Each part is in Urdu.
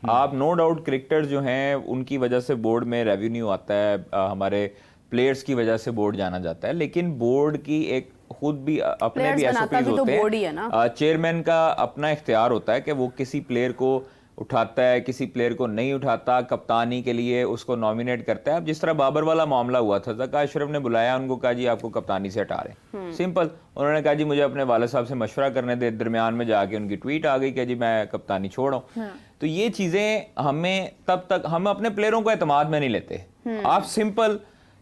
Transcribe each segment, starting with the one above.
آپ نو ڈاؤٹ کرکٹر جو ہیں ان کی وجہ سے بورڈ میں ریونیو آتا ہے, ہمارے پلیئرز کی وجہ سے بورڈ جانا جاتا ہے, لیکن بورڈ کی ایک خود بھی اپنے بھی ایس او پیز ہوتے ہیں. چیئرمین کا اپنا اختیار ہوتا ہے کہ وہ کسی پلیئر کو اٹھاتا ہے, کسی پلیئر کو نہیں اٹھاتا, کپتانی کے لیے اس کو نامینیٹ کرتا ہے. اب جس طرح بابر والا معاملہ ہوا تھا, زکا اشرف نے بلایا ان کو, کہا جی آپ کو کپتانی سے ہٹا رہے ہیں, سمپل. انہوں نے کہا جی مجھے اپنے والد صاحب سے مشورہ کرنے دے, درمیان میں جا کے ان کی ٹویٹ آ گئی کہ جی میں کپتانی چھوڑ رہا ہوں. تو یہ چیزیں ہمیں تب تک, ہم اپنے پلیئروں کو اعتماد میں نہیں لیتے. آپ سمپل,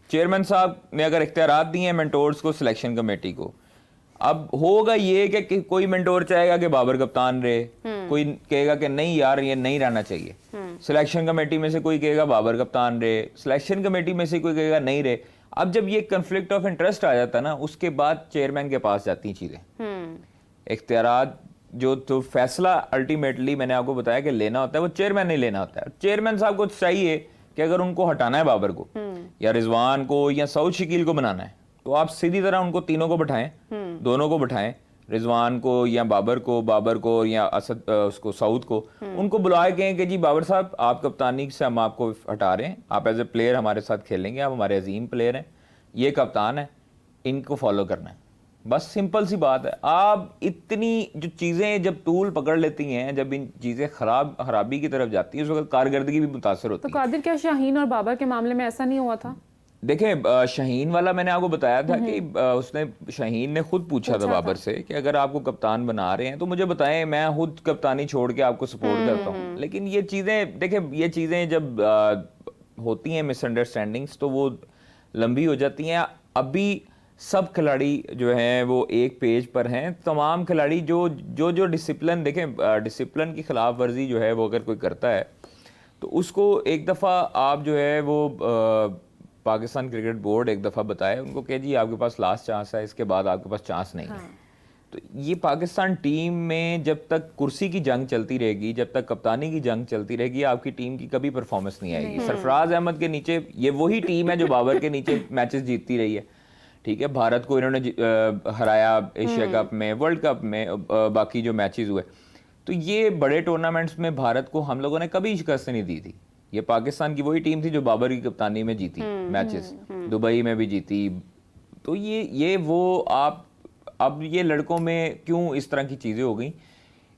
چیئرمین صاحب نے اگر اختیارات دیے ہیں مینٹورز کو, سلیکشن کمیٹی کو, اب ہوگا یہ کہ کوئی مینٹور چاہے گا کہ بابر کپتان رہے, کوئی کہے گا کہ نہیں یار یہ نہیں رہنا چاہیے. سلیکشن کمیٹی میں سے کوئی کہے گا بابر کپتان رہے, سلیکشن کمیٹی میں سے کوئی کہے گا نہیں رہے. اب جب یہ کنفلکٹ آف انٹرسٹ آ جاتا ہے نا, اس کے بعد چیئرمین کے پاس جاتی ہیں چیزیں, اختیارات جو تو فیصلہ الٹیمیٹلی میں نے آپ کو بتایا کہ لینا ہوتا ہے وہ چیئرمین نہیں لینا ہوتا ہے. چیئرمین صاحب کو چاہیے کہ اگر ان کو ہٹانا ہے بابر کو یا رضوان کو یا سعود شکیل کو بنانا ہے, تو آپ سیدھی طرح ان کو تینوں کو بٹھائیں, دونوں کو بٹھائیں, رضوان کو یا بابر کو یا اسد اس کو سعود کو, ان کو بلائے کہیں کہ جی بابر صاحب آپ کپتانی سے ہم آپ کو ہٹا رہے ہیں, آپ ایز اے پلیئر ہمارے ساتھ کھیلیں گے, آپ ہمارے عظیم پلیئر ہیں, یہ کپتان ہے, ان کو فالو کرنا ہے. بس سمپل سی بات ہے. آپ اتنی جو چیزیں جب طول پکڑ لیتی ہیں, جب ان چیزیں خرابی کی طرف جاتی ہیں, اس وقت کارکردگی بھی متاثر ہوتی ہے. تو قادر کیا شاہین اور بابر کے معاملے میں ایسا نہیں ہوا تھا؟ دیکھیں شاہین والا میں نے آپ کو بتایا تھا کہ اس نے, شاہین نے خود پوچھا تھا بابر سے کہ اگر آپ کو کپتان بنا رہے ہیں تو مجھے بتائیں, میں خود کپتانی چھوڑ کے آپ کو سپورٹ کرتا ہوں. لیکن یہ چیزیں دیکھیں, یہ چیزیں جب ہوتی ہیں مس انڈرسٹینڈنگس تو وہ لمبی ہو جاتی ہیں. ابھی سب کھلاڑی جو ہیں وہ ایک پیج پر ہیں, تمام کھلاڑی جو ڈسپلن, دیکھیں ڈسپلن کی خلاف ورزی جو ہے وہ اگر کوئی کرتا ہے تو اس کو ایک دفعہ آپ جو ہے وہ پاکستان کرکٹ بورڈ ایک دفعہ بتائے ان کو کہ جی آپ کے پاس لاسٹ چانس ہے, اس کے بعد آپ کے پاس چانس نہیں ہے. تو یہ پاکستان ٹیم میں جب تک کرسی کی جنگ چلتی رہے گی, جب تک کپتانی کی جنگ چلتی رہے گی, آپ کی ٹیم کی کبھی پرفارمنس نہیں آئے گی. سرفراز احمد کے نیچے یہ وہی ٹیم ہے جو بابر کے نیچے میچز جیتتی رہی ہے, ٹھیک ہے. بھارت کو انہوں نے ہرایا ایشیا کپ میں, ورلڈ کپ میں, باقی جو میچز ہوئے. تو یہ بڑے ٹورنامنٹس میں بھارت کو ہم لوگوں نے کبھی شکست نہیں دی تھی. یہ پاکستان کی وہی ٹیم تھی جو بابر کی کپتانی میں جیتی میچز, دبئی میں بھی جیتی. تو یہ وہ آپ, اب یہ لڑکوں میں کیوں اس طرح کی چیزیں ہو گئیں,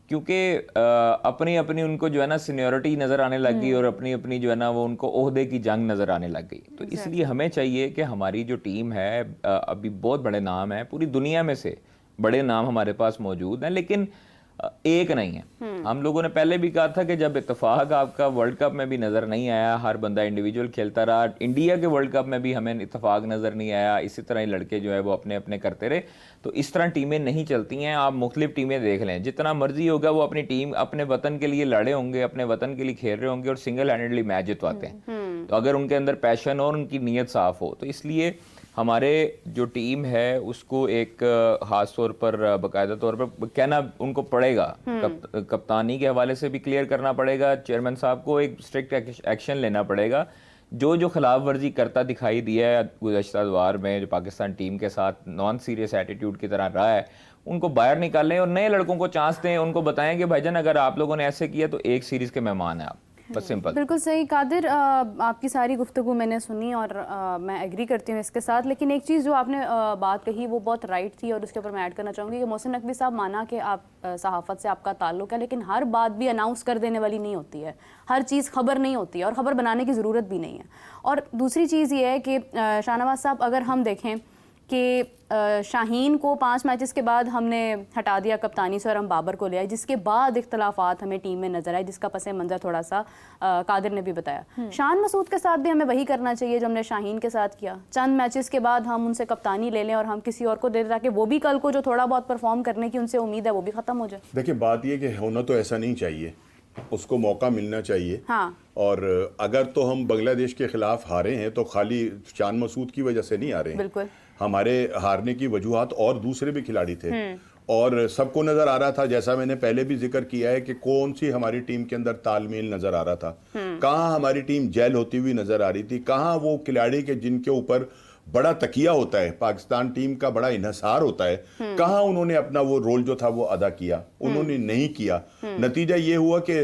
کیونکہ اپنی ان کو جو ہے نا سینیورٹی نظر آنے لگ گئی, اور اپنی جو ہے نا وہ ان کو عہدے کی جنگ نظر آنے لگ گئی. تو اس لیے ہمیں چاہیے کہ ہماری جو ٹیم ہے, ابھی بہت بڑے نام ہیں, پوری دنیا میں سے بڑے نام ہمارے پاس موجود ہیں, لیکن ایک نہیں ہے. ہم لوگوں نے پہلے بھی کہا تھا کہ جب اتفاق آپ کا ورلڈ کپ میں بھی نظر نہیں آیا, ہر بندہ انڈیویجول کھیلتا رہا, انڈیا کے ورلڈ کپ میں بھی ہمیں اتفاق نظر نہیں آیا, اسی طرح ہی لڑکے جو ہے وہ اپنے کرتے رہے. تو اس طرح ٹیمیں نہیں چلتی ہیں. آپ مختلف ٹیمیں دیکھ لیں, جتنا مرضی ہوگا وہ اپنی ٹیم اپنے وطن کے لیے لڑے ہوں گے, اپنے وطن کے لیے کھیل رہے ہوں گے, اور سنگل ہینڈڈلی میچ جتواتے ہیں. تو اگر ان کے اندر پیشن اور ان کی نیت صاف ہو, تو اس لیے ہمارے جو ٹیم ہے اس کو ایک خاص طور پر باقاعدہ طور پر کہنا ان کو پڑے گا, کپتانی کے حوالے سے بھی کلیئر کرنا پڑے گا. چیئرمین صاحب کو ایک اسٹرکٹ ایکشن لینا پڑے گا. جو خلاف ورزی کرتا دکھائی دیا ہے گزشتہ ادوار میں, جو پاکستان ٹیم کے ساتھ نان سیریس ایٹیٹیوڈ کی طرح رہا ہے, ان کو باہر نکالیں اور نئے لڑکوں کو چانس دیں. ان کو بتائیں کہ بھائی جان اگر آپ لوگوں نے ایسے کیا تو ایک سیریز کے مہمان ہیں آپ, بس سمپل. بالکل صحیح. قادر آپ کی ساری گفتگو میں نے سنی اور میں ایگری کرتی ہوں اس کے ساتھ, لیکن ایک چیز جو آپ نے بات کہی وہ بہت رائٹ تھی, اور اس کے اوپر میں ایڈ کرنا چاہوں گی کہ محسن نقوی صاحب مانا کہ آپ صحافت سے آپ کا تعلق ہے, لیکن ہر بات بھی اناؤنس کر دینے والی نہیں ہوتی ہے, ہر چیز خبر نہیں ہوتی ہے, اور خبر بنانے کی ضرورت بھی نہیں ہے. اور دوسری چیز یہ ہے کہ شاہ نواز صاحب اگر ہم دیکھیں کہ شاہین کو 5 میچز کے بعد ہم نے ہٹا دیا کپتانی سے اور ہم بابر کو لے آئے, جس کے بعد اختلافات ہمیں ٹیم میں نظر آئے, جس کا پس منظر تھوڑا سا قادر نے بھی بتایا. شان مسعود کے ساتھ بھی ہمیں وہی کرنا چاہیے جو ہم نے شاہین کے ساتھ کیا. چند میچز کے بعد ہم ان سے کپتانی لے لیں اور ہم کسی اور کو دے دیں, تاکہ وہ بھی کل کو جو تھوڑا بہت پرفارم کرنے کی ان سے امید ہے وہ بھی ختم ہو جائے. دیکھیں بات یہ کہ ہونا تو ایسا نہیں چاہیے, اس کو موقع ملنا چاہیے. ہاں, اور اگر تو ہم بنگلہ دیش کے خلاف ہارے ہیں تو خالی شان مسعود کی وجہ سے نہیں ہارے ہیں. بالکل ہمارے ہارنے کی وجوہات اور دوسرے بھی کھلاڑی تھے, اور سب کو نظر آ رہا تھا, جیسا میں نے پہلے بھی ذکر کیا ہے کہ کون سی ہماری ٹیم کے اندر تال میل نظر آ رہا تھا, کہاں ہماری ٹیم جیل ہوتی ہوئی نظر آ رہی تھی, کہاں وہ کھلاڑی کے جن کے اوپر بڑا تکیہ ہوتا ہے, پاکستان ٹیم کا بڑا انحصار ہوتا ہے, کہاں انہوں نے اپنا وہ رول جو تھا وہ ادا کیا, انہوں نے نہیں کیا. نتیجہ یہ ہوا کہ